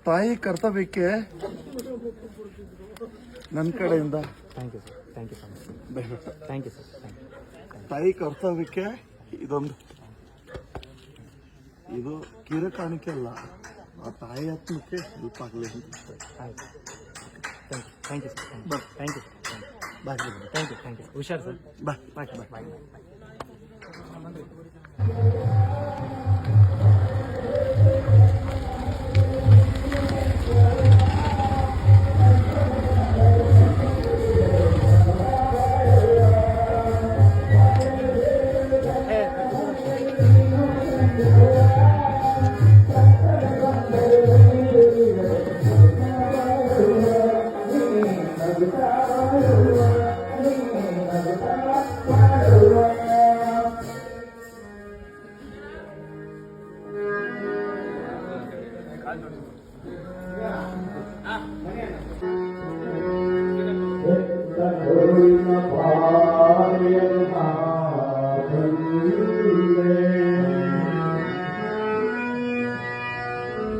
ತಾಯಿ ಕರ್ತವ್ಯಕ್ಕೆ ನನ್ನ ಕಡೆಯಿಂದ thank you sir, thank you so much, thank you sir, thank you. ತಾಯಿ ಕರ್ತವ್ಯಕ್ಕೆ ಇದು ಕಿರು ಕಾಣಿಕೆ ಅಲ್ಲ, ಆ ತಾಯಿ ಆತ್ಮಕ್ಕೆ ಹೆಲ್ಪ್ ಆಗಲಿ ಅಂತ. ಆಯ್ತು, thank you sir, thank you sir, bye thank you ಹುಷಾರು sir, bye bye bye bye.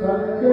सत्य